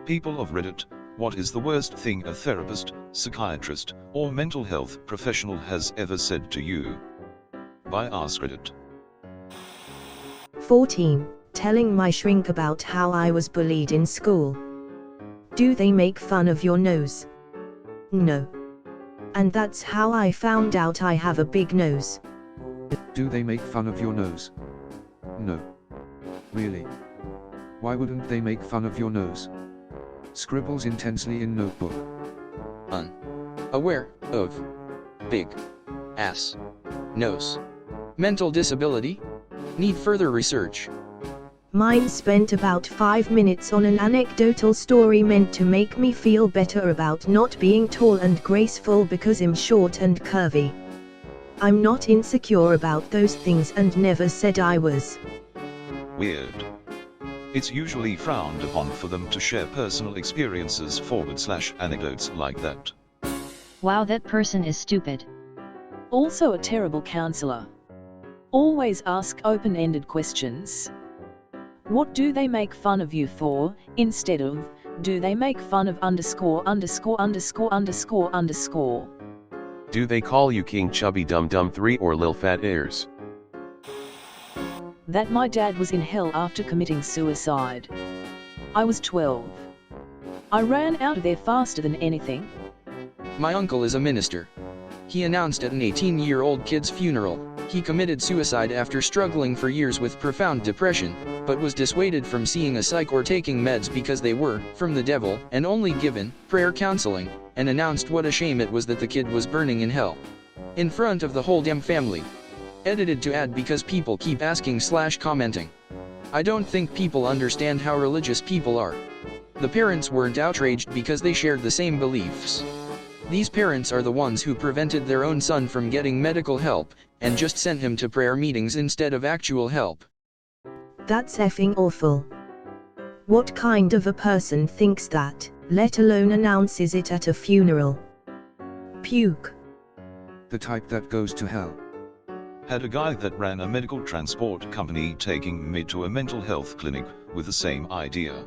People of Reddit, what is the worst thing a therapist, psychiatrist, or mental health professional has ever said to you? By Ask Reddit. 14. Telling my shrink about how I was bullied in school. Do they make fun of your nose? No. And that's how I found out I have a big nose. Do they make fun of your nose? No. Really? Why wouldn't they make fun of your nose? Scribbles intensely in notebook. Aware of big ass nose. Mental disability? Need further research. Mine spent about 5 minutes on an anecdotal story meant to make me feel better about not being tall and graceful because I'm short and curvy. I'm not insecure about those things and never said I was. Weird. It's usually frowned upon for them to share personal experiences / anecdotes like that. Wow, that person is stupid. Also a terrible counselor. Always ask open-ended questions. What do they make fun of you for, instead of, do they make fun of __________? Do they call you King Chubby Dum Dum 3 or Lil Fat Airs? That my dad was in hell after committing suicide. I was 12. I ran out of there faster than anything. My uncle is a minister. He announced at an 18-year-old kid's funeral, he committed suicide after struggling for years with profound depression, but was dissuaded from seeing a psych or taking meds because they were from the devil and only given prayer counseling, and announced what a shame it was that the kid was burning in hell. In front of the whole damn family. Edited to add because people keep asking / commenting. I don't think people understand how religious people are. The parents weren't outraged because they shared the same beliefs. These parents are the ones who prevented their own son from getting medical help, and just sent him to prayer meetings instead of actual help. That's effing awful. What kind of a person thinks that, let alone announces it at a funeral? Puke. The type that goes to hell. Had a guy that ran a medical transport company taking me to a mental health clinic with the same idea.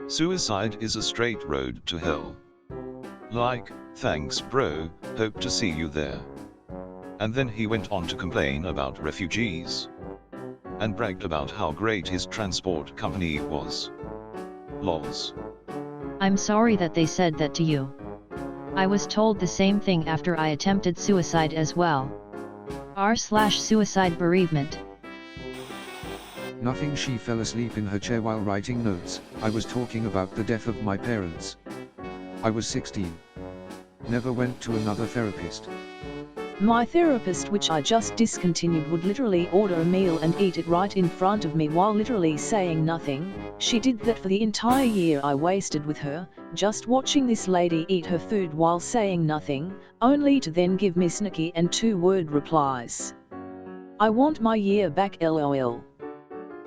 Suicide is a straight road to hell. Like, thanks bro, hope to see you there. And then he went on to complain about refugees. And bragged about how great his transport company was. Lols. I'm sorry that they said that to you. I was told the same thing after I attempted suicide as well. r/suicide bereavement. Nothing. She fell asleep in her chair while writing notes. I was talking about the death of my parents. I was 16. Never went to another therapist. My therapist, which I just discontinued, would literally order a meal and eat it right in front of me while literally saying nothing. She did that for the entire year I wasted with her, just watching this lady eat her food while saying nothing, only to then give me snicky and 2-word replies. I want my year back, LOL.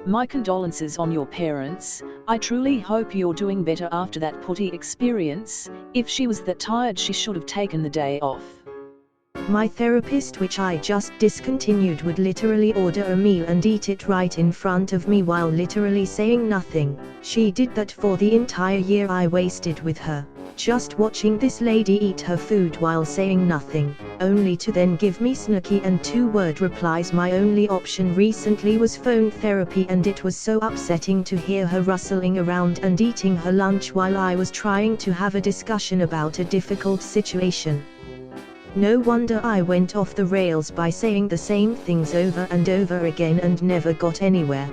My condolences on your parents. I truly hope you're doing better after that putty experience. If she was that tired, she should have taken the day off. My therapist, which I just discontinued, would literally order a meal and eat it right in front of me while literally saying nothing. She did that for the entire year I wasted with her, just watching this lady eat her food while saying nothing, only to then give me snarky and 2-word replies. My only option recently was phone therapy, and it was so upsetting to hear her rustling around and eating her lunch while I was trying to have a discussion about a difficult situation. No wonder I went off the rails by saying the same things over and over again and never got anywhere.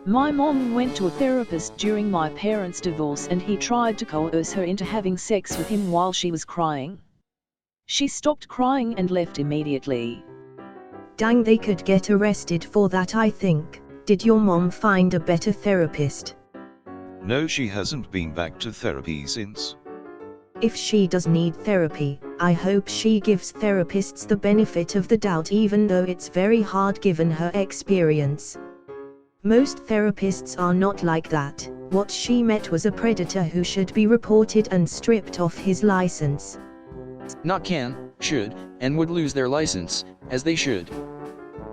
My mom went to a therapist during my parents' divorce, and he tried to coerce her into having sex with him while she was crying. She stopped crying and left immediately. Dang, they could get arrested for that, I think. Did your mom find a better therapist? No, she hasn't been back to therapy since. If she does need therapy, I hope she gives therapists the benefit of the doubt, even though it's very hard given her experience. Most therapists are not like that. What she met was a predator who should be reported and stripped of his license. Not can, should, and would lose their license, as they should.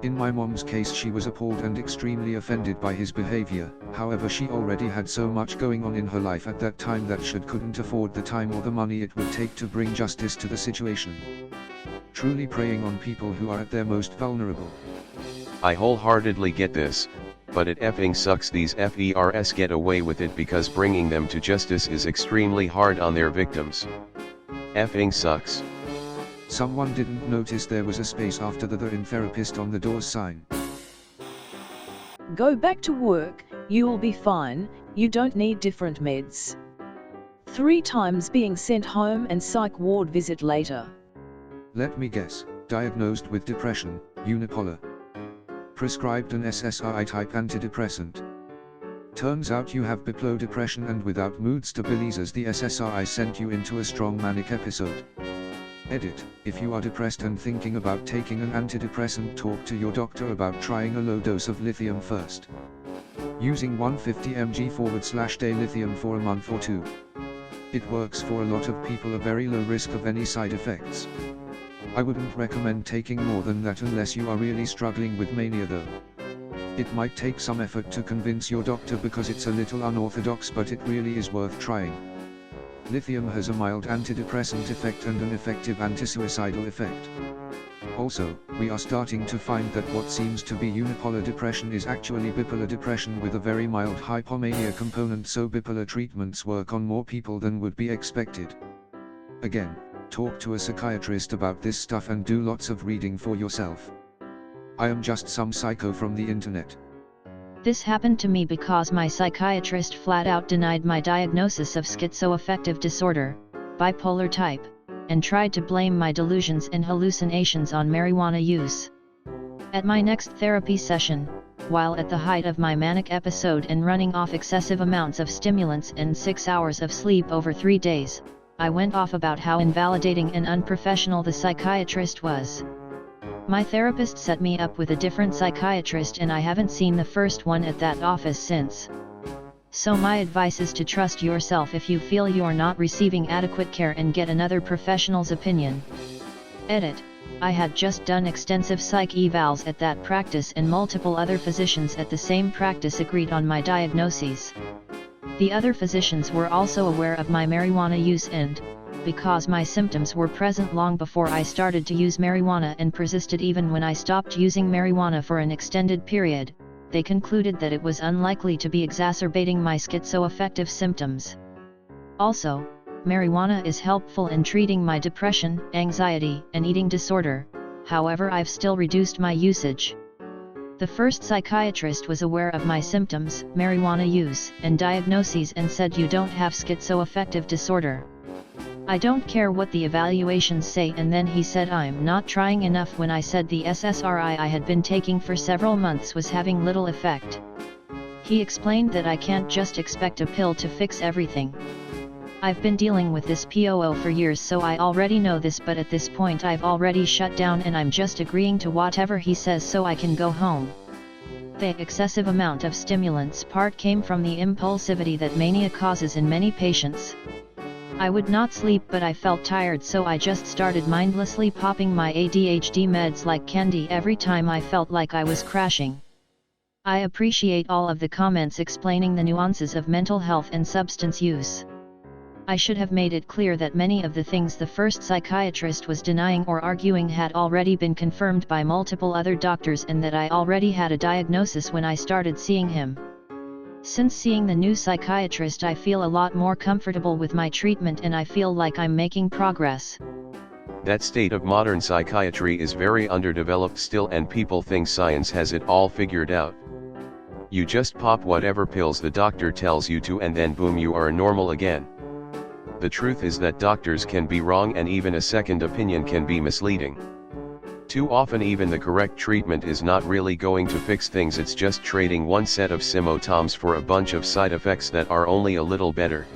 In my mom's case, she was appalled and extremely offended by his behavior. However, she already had so much going on in her life at that time that she couldn't afford the time or the money it would take to bring justice to the situation. Truly preying on people who are at their most vulnerable. I wholeheartedly get this, but it effing sucks these FERS get away with it because bringing them to justice is extremely hard on their victims. Effing sucks. Someone didn't notice there was a space after the in therapist on the door's sign. Go back to work, you'll be fine, you don't need different meds. 3 times being sent home and psych ward visit later. Let me guess, diagnosed with depression, unipolar. Prescribed an SSRI type antidepressant. Turns out you have bipolar depression and without mood stabilizers, the SSRI sent you into a strong manic episode. Edit: if you are depressed and thinking about taking an antidepressant, talk to your doctor about trying a low dose of lithium first. Using 150 mg/day lithium for a month or 2. It works for a lot of people, a very low risk of any side effects. I wouldn't recommend taking more than that unless you are really struggling with mania though. It might take some effort to convince your doctor because it's a little unorthodox, but it really is worth trying. Lithium has a mild antidepressant effect and an effective antisuicidal effect. Also, we are starting to find that what seems to be unipolar depression is actually bipolar depression with a very mild hypomania component, so bipolar treatments work on more people than would be expected. Again, talk to a psychiatrist about this stuff and do lots of reading for yourself. I am just some psycho from the internet. This happened to me because my psychiatrist flat out denied my diagnosis of schizoaffective disorder, bipolar type, and tried to blame my delusions and hallucinations on marijuana use. At my next therapy session, while at the height of my manic episode and running off excessive amounts of stimulants and 6 hours of sleep over 3 days, I went off about how invalidating and unprofessional the psychiatrist was. My therapist set me up with a different psychiatrist and I haven't seen the first one at that office since. So my advice is to trust yourself if you feel you're not receiving adequate care and get another professional's opinion. Edit: I had just done extensive psych evals at that practice and multiple other physicians at the same practice agreed on my diagnoses. The other physicians were also aware of my marijuana use and, because my symptoms were present long before I started to use marijuana and persisted even when I stopped using marijuana for an extended period, they concluded that it was unlikely to be exacerbating my schizoaffective symptoms. Also, marijuana is helpful in treating my depression, anxiety, and eating disorder, however I've still reduced my usage. The first psychiatrist was aware of my symptoms, marijuana use, and diagnoses and said you don't have schizoaffective disorder. I don't care what the evaluations say, and then he said I'm not trying enough when I said the SSRI I had been taking for several months was having little effect. He explained that I can't just expect a pill to fix everything. I've been dealing with this POO for years, so I already know this, but at this point I've already shut down and I'm just agreeing to whatever he says so I can go home. The excessive amount of stimulants part came from the impulsivity that mania causes in many patients. I would not sleep but I felt tired, so I just started mindlessly popping my ADHD meds like candy every time I felt like I was crashing. I appreciate all of the comments explaining the nuances of mental health and substance use. I should have made it clear that many of the things the first psychiatrist was denying or arguing had already been confirmed by multiple other doctors and that I already had a diagnosis when I started seeing him. Since seeing the new psychiatrist, I feel a lot more comfortable with my treatment and I feel like I'm making progress. That state of modern psychiatry is very underdeveloped still, and people think science has it all figured out. You just pop whatever pills the doctor tells you to and then boom, you are normal again. The truth is that doctors can be wrong and even a second opinion can be misleading. Too often even the correct treatment is not really going to fix things, it's just trading one set of symptoms for a bunch of side effects that are only a little better.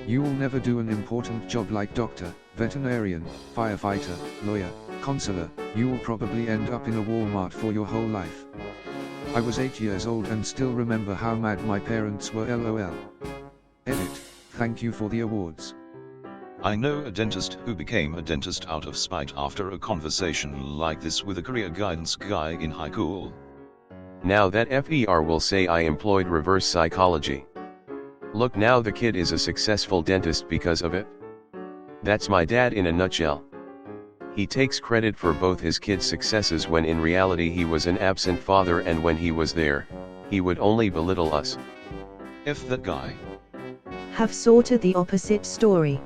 You will never do an important job like doctor, veterinarian, firefighter, lawyer, counselor. You will probably end up in a Walmart for your whole life. I was 8 years old and still remember how mad my parents were, LOL. Edit: thank you for the awards. I know a dentist who became a dentist out of spite after a conversation like this with a career guidance guy in high school. Now that FER will say I employed reverse psychology. Look, now the kid is a successful dentist because of it. That's my dad in a nutshell. He takes credit for both his kids' successes when in reality he was an absent father, and when he was there, he would only belittle us. F that guy. Have sort of the opposite story.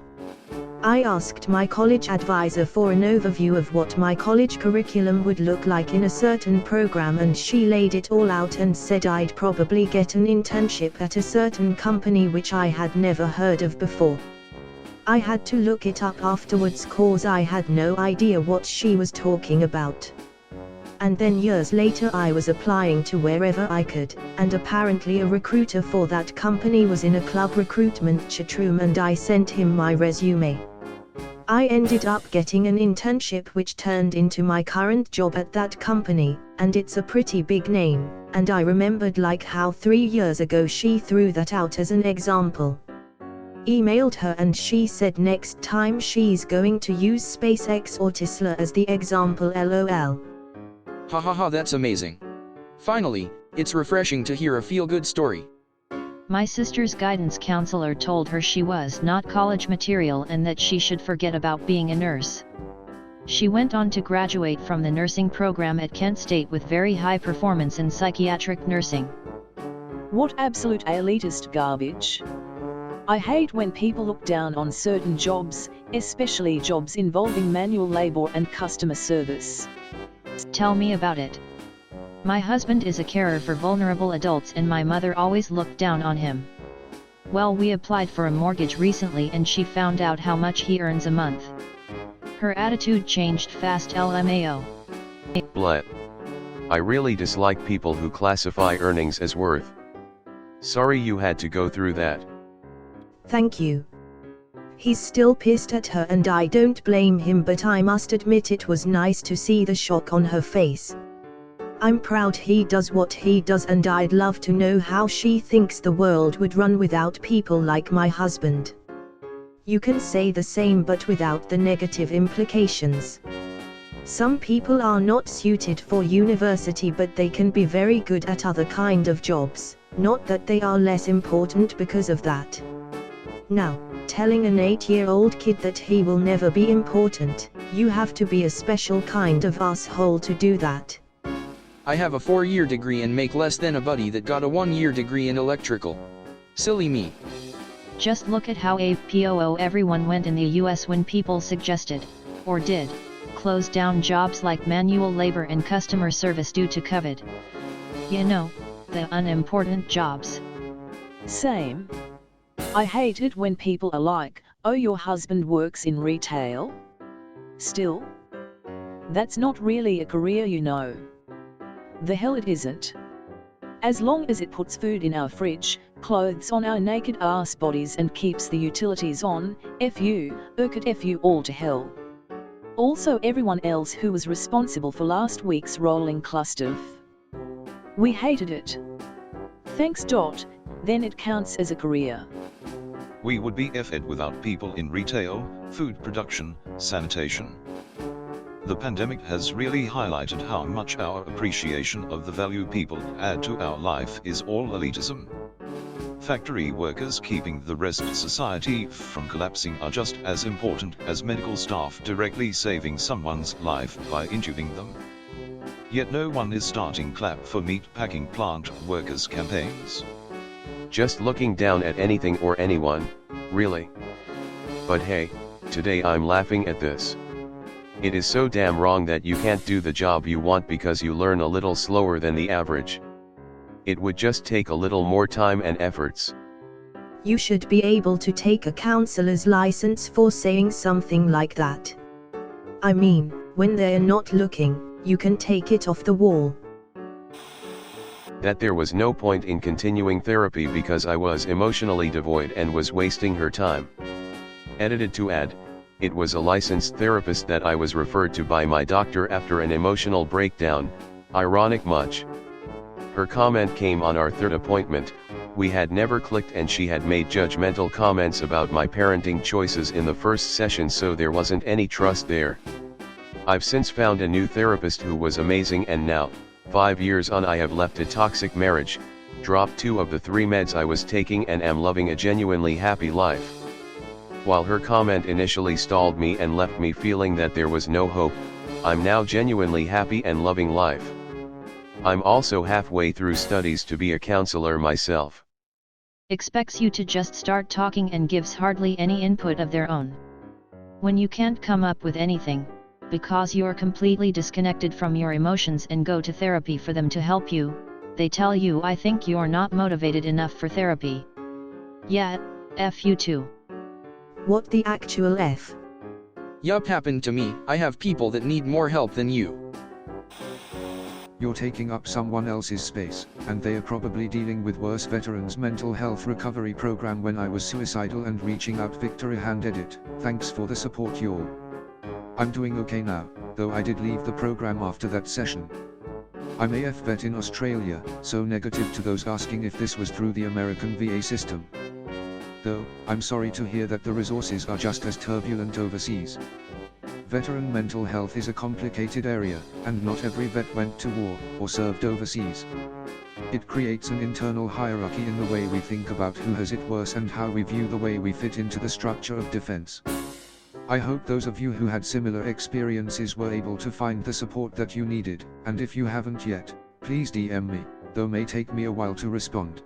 I asked my college advisor for an overview of what my college curriculum would look like in a certain program, and she laid it all out and said I'd probably get an internship at a certain company which I had never heard of before. I had to look it up afterwards cause I had no idea what she was talking about. And then years later I was applying to wherever I could, and apparently a recruiter for that company was in a club recruitment chat room and I sent him my resume. I ended up getting an internship which turned into my current job at that company, and it's a pretty big name, and I remembered like how 3 years ago she threw that out as an example. Emailed her and she said next time she's going to use SpaceX or Tesla as the example, lol. Hahaha, that's amazing. Finally, it's refreshing to hear a feel-good story. My sister's guidance counselor told her she was not college material and that she should forget about being a nurse. She went on to graduate from the nursing program at Kent State with very high performance in psychiatric nursing. What absolute elitist garbage. I hate when people look down on certain jobs, especially jobs involving manual labor and customer service. Tell me about it. My husband is a carer for vulnerable adults and my mother always looked down on him. Well, we applied for a mortgage recently and she found out how much he earns a month. Her attitude changed fast, LMAO. Blah. I really dislike people who classify earnings as worth. Sorry you had to go through that. Thank you. He's still pissed at her and I don't blame him, but I must admit it was nice to see the shock on her face. I'm proud he does what he does and I'd love to know how she thinks the world would run without people like my husband. You can say the same but without the negative implications. Some people are not suited for university but they can be very good at other kind of jobs, not that they are less important because of that. Now, telling an 8-year-old kid that he will never be important, you have to be a special kind of asshole to do that. I have a 4-year degree and make less than a buddy that got a 1-year degree in electrical. Silly me. Just look at how APOO everyone went in the US when people suggested, or did, close down jobs like manual labor and customer service due to COVID. You know, the unimportant jobs. Same. I hate it when people are like, oh, your husband works in retail? Still? That's not really a career, you know. The hell it isn't. As long as it puts food in our fridge, clothes on our naked ass bodies and keeps the utilities on, F you, could F you all to hell. Also everyone else who was responsible for last week's rolling cluster. We hated it. Thanks. Then it counts as a career. We would be F'd without people in retail, food production, sanitation. The pandemic has really highlighted how much our appreciation of the value people add to our life is all elitism. Factory workers keeping the rest of society from collapsing are just as important as medical staff directly saving someone's life by intubing them. Yet no one is starting clap for meat-packing plant workers' campaigns. Just looking down at anything or anyone, really. But hey, today I'm laughing at this. It is so damn wrong that you can't do the job you want because you learn a little slower than the average. It would just take a little more time and efforts. You should be able to take a counselor's license for saying something like that. I mean, when they're not looking, you can take it off the wall. That there was no point in continuing therapy because I was emotionally devoid and was wasting her time. Edited to add, it was a licensed therapist that I was referred to by my doctor after an emotional breakdown, ironic much. Her comment came on our third appointment, We had never clicked and she had made judgmental comments about my parenting choices in the first session, so there wasn't any trust there. I've since found a new therapist who was amazing, and now, 5 years on, I have left a toxic marriage, dropped 2 of the 3 meds I was taking, and am living a genuinely happy life. While her comment initially stalled me and left me feeling that there was no hope, I'm now genuinely happy and loving life. I'm also halfway through studies to be a counselor myself. Expects you to just start talking and gives hardly any input of their own. When you can't come up with anything, because you're completely disconnected from your emotions and go to therapy for them to help you, they tell you, I think you're not motivated enough for therapy. Yeah, F you too. What the actual F? Yup, happened to me. I have people that need more help than you. You're taking up someone else's space, and they are probably dealing with worse. Veterans Mental Health Recovery Program. When I was suicidal and reaching out. Victory hand edit. Thanks for the support, y'all. I'm doing okay now, though I did leave the program after that session. I'm AF vet in Australia, so negative to those asking if this was through the American VA system. Though, I'm sorry to hear that the resources are just as turbulent overseas. Veteran mental health is a complicated area, and not every vet went to war, or served overseas. It creates an internal hierarchy in the way we think about who has it worse and how we view the way we fit into the structure of defense. I hope those of you who had similar experiences were able to find the support that you needed, and if you haven't yet, please DM me, though may take me a while to respond.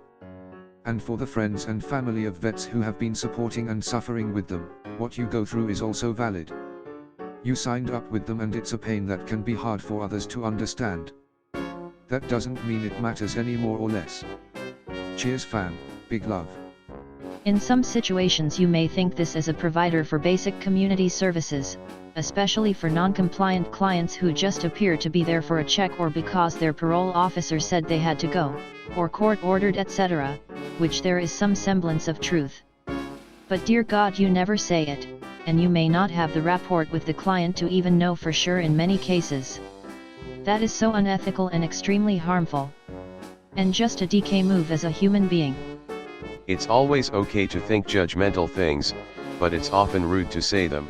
And for the friends and family of vets who have been supporting and suffering with them, what you go through is also valid. You signed up with them, and it's a pain that can be hard for others to understand. That doesn't mean it matters any more or less. Cheers fam, big love. In some situations you may think this as a provider for basic community services, especially for non-compliant clients who just appear to be there for a check or because their parole officer said they had to go, or court-ordered etc., which there is some semblance of truth. But dear God, you never say it, and you may not have the rapport with the client to even know for sure in many cases. That is so unethical and extremely harmful. And just a DK move as a human being. It's always okay to think judgmental things, but it's often rude to say them.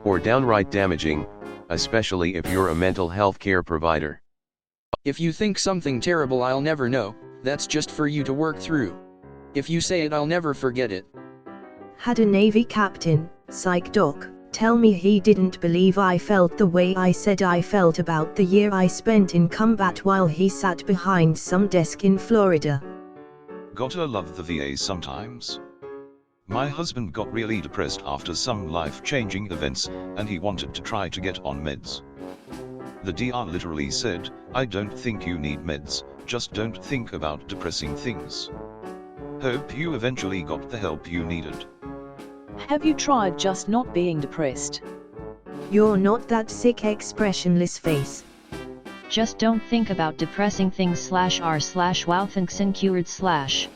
Or downright damaging, especially if you're a mental health care provider. If you think something terrible I'll never know, that's just for you to work through. If you say it I'll never forget it. Had a Navy captain, psych doc, tell me he didn't believe I felt the way I said I felt about the year I spent in combat while he sat behind some desk in Florida. Gotta love the VA sometimes. My husband got really depressed after some life-changing events, and he wanted to try to get on meds. The DR literally said, I don't think you need meds, just don't think about depressing things. Hope you eventually got the help you needed. Have you tried just not being depressed? You're not that sick, expressionless face. Just don't think about depressing things /r/wow thanks incured /.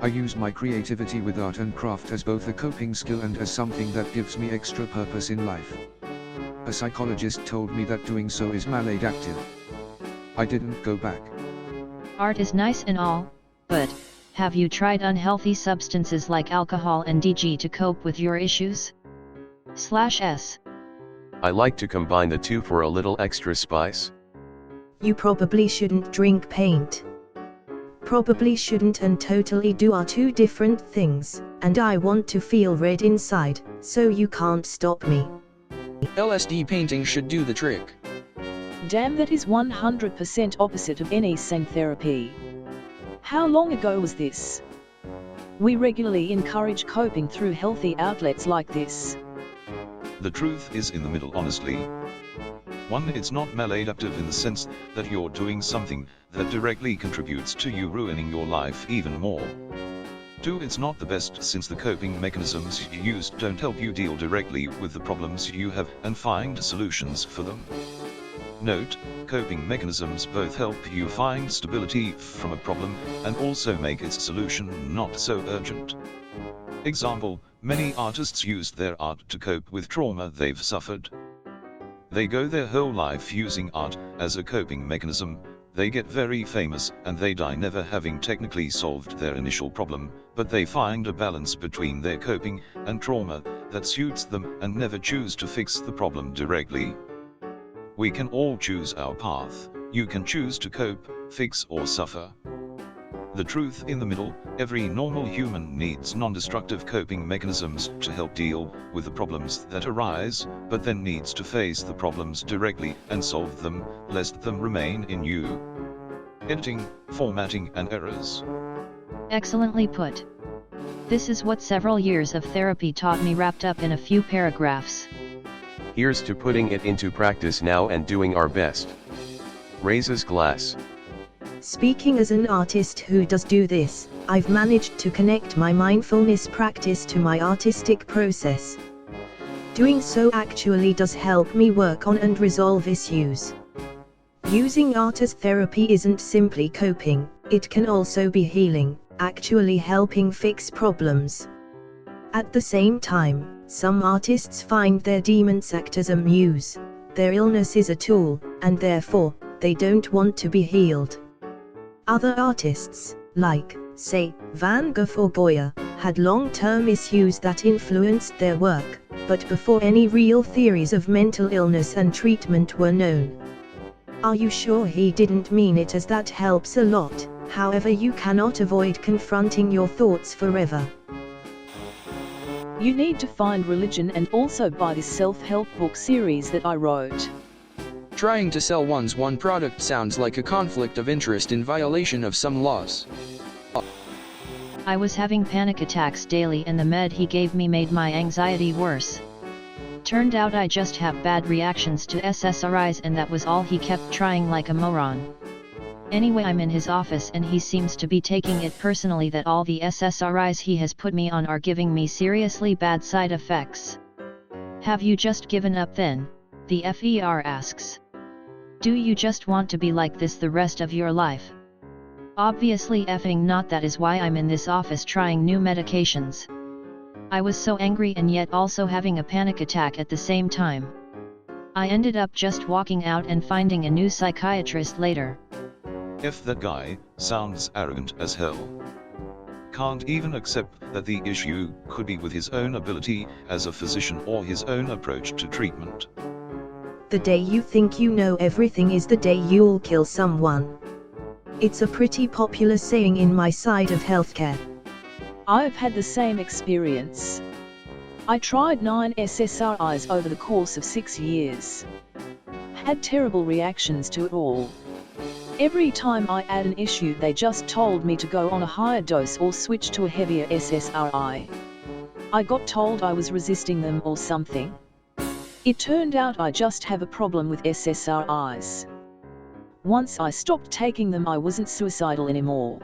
I use my creativity with art and craft as both a coping skill and as something that gives me extra purpose in life. A psychologist told me that doing so is maladaptive. I didn't go back. Art is nice and all, but have you tried unhealthy substances like alcohol and DG to cope with your issues? /s. I like to combine the two for a little extra spice. You probably shouldn't drink paint. Probably shouldn't and totally do are two different things, and I want to feel red inside, so you can't stop me. LSD painting should do the trick. Damn, that is 100% opposite of any sane therapy. How long ago was this? We regularly encourage coping through healthy outlets like this. The truth is in the middle, honestly. 1. It's not maladaptive in the sense that you're doing something that directly contributes to you ruining your life even more. 2. It's not the best since the coping mechanisms you use don't help you deal directly with the problems you have and find solutions for them. Note, coping mechanisms both help you find stability from a problem and also make its solution not so urgent. Example, many artists used their art to cope with trauma they've suffered. They go their whole life using art as a coping mechanism, They get very famous and they die never having technically solved their initial problem, but they find a balance between their coping and trauma that suits them and never choose to fix the problem directly. We can all choose our path. You can choose to cope, fix or suffer. The truth in the middle, every normal human needs non-destructive coping mechanisms to help deal with the problems that arise, but then needs to face the problems directly and solve them, lest them remain in you. Editing, formatting and errors. Excellently put. This is what several years of therapy taught me, wrapped up in a few paragraphs. Here's to putting it into practice now and doing our best. Raises glass. Speaking as an artist who does do this, I've managed to connect my mindfulness practice to my artistic process. Doing so actually does help me work on and resolve issues. Using art as therapy isn't simply coping, it can also be healing, actually helping fix problems. At the same time, some artists find their demons act as a muse. Their illness is a tool, and therefore, they don't want to be healed. Other artists, like, say, Van Gogh or Goya, had long-term issues that influenced their work, but before any real theories of mental illness and treatment were known. Are you sure he didn't mean it as that helps a lot? However, you cannot avoid confronting your thoughts forever. You need to find religion and also buy this self-help book series that I wrote. Trying to sell one's one product sounds like a conflict of interest in violation of some laws. I was having panic attacks daily and the med he gave me made my anxiety worse. Turned out I just have bad reactions to SSRIs and that was all. He kept trying like a moron. Anyway, I'm in his office and he seems to be taking it personally that all the SSRIs he has put me on are giving me seriously bad side effects. Have you just given up then? The FER asks. Do you just want to be like this the rest of your life? Obviously effing not. That is why I'm in this office trying new medications. I was so angry and yet also having a panic attack at the same time. I ended up just walking out and finding a new psychiatrist later. If that guy sounds arrogant as hell. Can't even accept that the issue could be with his own ability as a physician or his own approach to treatment. The day you think you know everything is the day you'll kill someone. It's a pretty popular saying in my side of healthcare. I've had the same experience. I tried 9 SSRIs over the course of 6 years. Had terrible reactions to it all. Every time I had an issue they just told me to go on a higher dose or switch to a heavier SSRI. I got told I was resisting them or something. It turned out I just have a problem with SSRIs. Once I stopped taking them I wasn't suicidal anymore.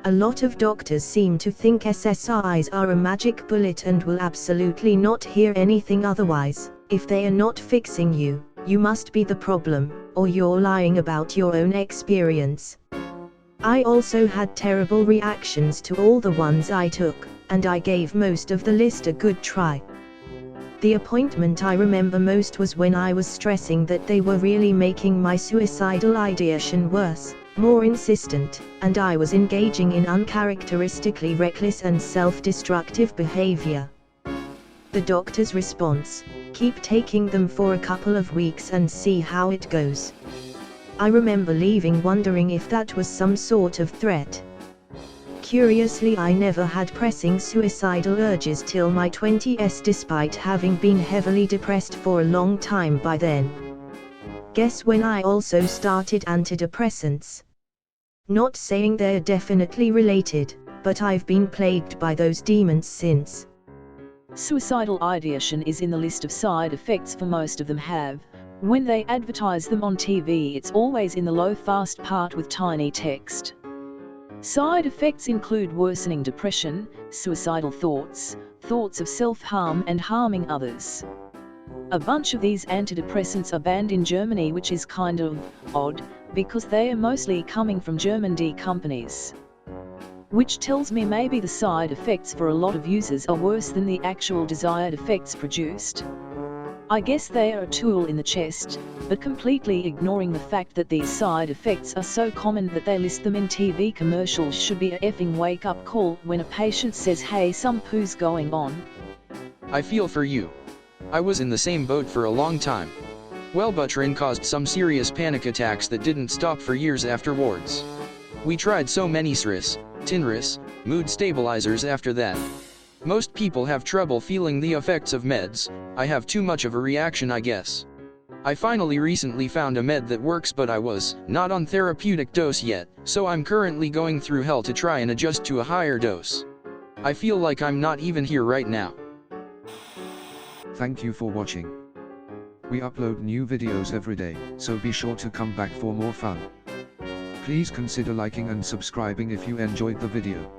A lot of doctors seem to think SSRIs are a magic bullet and will absolutely not hear anything otherwise. If they are not fixing you, you must be the problem, or you're lying about your own experience. I also had terrible reactions to all the ones I took, and I gave most of the list a good try. The appointment I remember most was when I was stressing that they were really making my suicidal ideation worse, more insistent, and I was engaging in uncharacteristically reckless and self-destructive behavior. The doctor's response: keep taking them for a couple of weeks and see how it goes. I remember leaving wondering if that was some sort of threat. Curiously, I never had pressing suicidal urges till my 20s despite having been heavily depressed for a long time by then. Guess when I also started antidepressants. Not saying they're definitely related, but I've been plagued by those demons since. Suicidal ideation is in the list of side effects for most of them have. When they advertise them on TV it's always in the low fast part with tiny text. Side effects include worsening depression, suicidal thoughts, thoughts of self-harm and harming others. A bunch of these antidepressants are banned in Germany, which is kind of odd, because they are mostly coming from German D companies. Which tells me maybe the side effects for a lot of users are worse than the actual desired effects produced. I guess they are a tool in the chest, but completely ignoring the fact that these side effects are so common that they list them in TV commercials should be a effing wake-up call when a patient says, hey, some poo's going on. I feel for you. I was in the same boat for a long time. Wellbutrin caused some serious panic attacks that didn't stop for years afterwards. We tried so many SRIs, Tinris, mood stabilizers after that. Most people have trouble feeling the effects of meds. I have too much of a reaction, I guess. I finally recently found a med that works, but I was not on therapeutic dose yet, so I'm currently going through hell to try and adjust to a higher dose. I feel like I'm not even here right now. Thank you for watching. We upload new videos every day, so be sure to come back for more fun. Please consider liking and subscribing if you enjoyed the video.